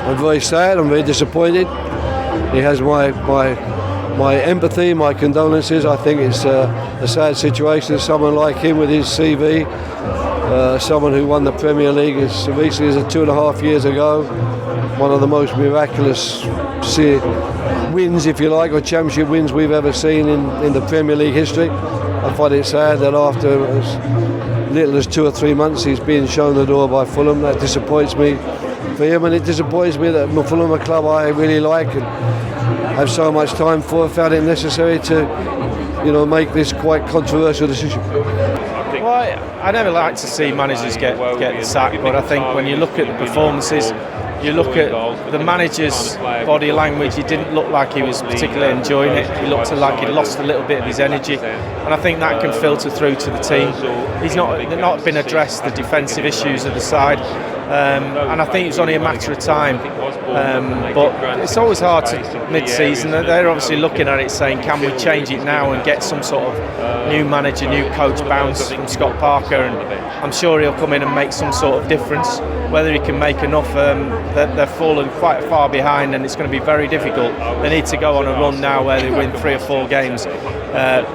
I'm very sad, I'm very disappointed. He has my empathy, my condolences. I think it's a sad situation. Someone like him with his CV, someone who won the Premier League as recently as 2.5 years ago, one of the most miraculous wins, if you like, or championship wins we've ever seen in the Premier League history. I find it sad that after as little as 2 or 3 months he's being shown the door by Fulham. That disappoints me for him, and it disappoints me that Fulham, a club I really like and have so much time for, found it necessary to, make this quite controversial decision. Well, I never like to see managers get the sack, but I think when you look at the performances, you look at the manager's body language, he didn't look like he was particularly enjoying it. He looked like he'd lost a little bit of his energy, and I think that can filter through to the team. He's not been addressed the defensive issues of the side, and I think it was only a matter of time. But it's always hard to mid-season. They're obviously looking at it saying, can we change it now and get some sort of new manager, new coach bounce from Scott Parker, and I'm sure he'll come in and make some sort of difference. Whether he can make enough, they're fallen quite far behind, and it's going to be very difficult. They need to go on a run now where they win 3 or 4 games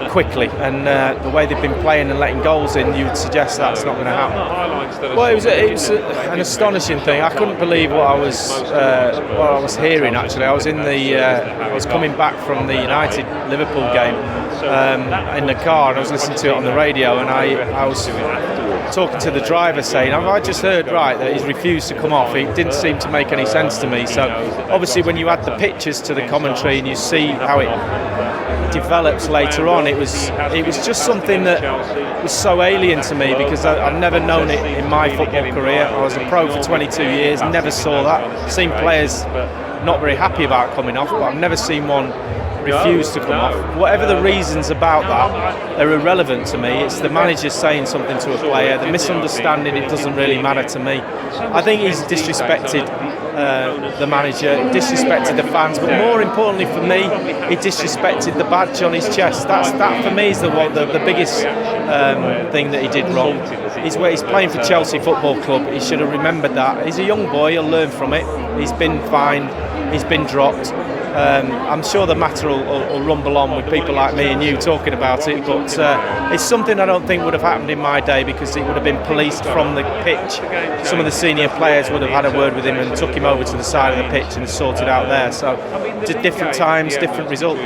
quickly, and the way they've been playing and letting goals in, you would suggest that's not going to happen. Well, it was an astonishing thing. I couldn't believe what I was hearing. Actually, I was coming back from the United Liverpool game in the car, and I was listening to it on the radio, and I was talking to the driver saying, have I just heard right that he's refused to come off? It didn't seem to make any sense to me. So obviously when you add the pictures to the commentary and you see how it develops later on, it was just something that was so alien to me, because I've never known it in my football career. I was a pro for 22 years, never saw that. Seen players not very happy about coming off, but I've never seen one refuse to come off. Whatever the reasons about that, they're irrelevant to me. It's the manager saying something to a player, the misunderstanding, it doesn't really matter to me. I think he's disrespected the manager, disrespected the fans, but more importantly for me, he disrespected the badge on his chest. That for me is the biggest thing that he did wrong. He's playing for Chelsea Football Club. He should have remembered that. He's a young boy, he'll learn from it. He's been fined, he's been dropped. I'm sure the matter will rumble on with people like me and you talking about it, but it's something I don't think would have happened in my day, because it would have been policed from the pitch. Some of the senior players would have had a word with him and took him over to the side of the pitch and sorted out there. So different times, different result.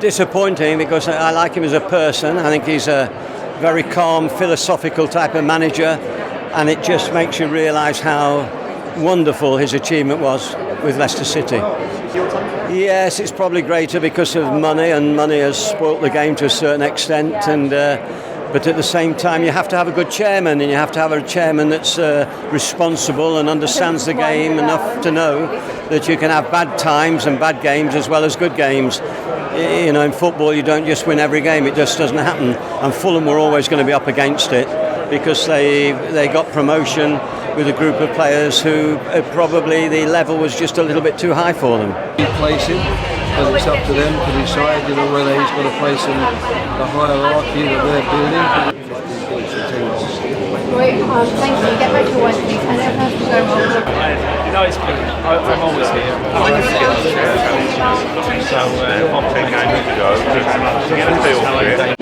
Disappointing, because I like him as a person. I think he's a very calm, philosophical type of manager, and it just makes you realise how wonderful his achievement was with Leicester City. Yes, it's probably greater because of money, and money has spoilt the game to a certain extent, and but at the same time you have to have a good chairman, and you have to have a chairman that's responsible and understands the game enough to know that you can have bad times and bad games as well as good games. In football you don't just win every game, it just doesn't happen, and Fulham were always going to be up against it, because they got promotion with a group of players who probably the level was just a little bit too high for them. Place him, but it's up to them to decide, whether he's got a place in the hierarchy that they're building. Roy, thank you. Get back to work, please. I never have to go home. I'm always here. So, 10 games to go, just to get a feel for it.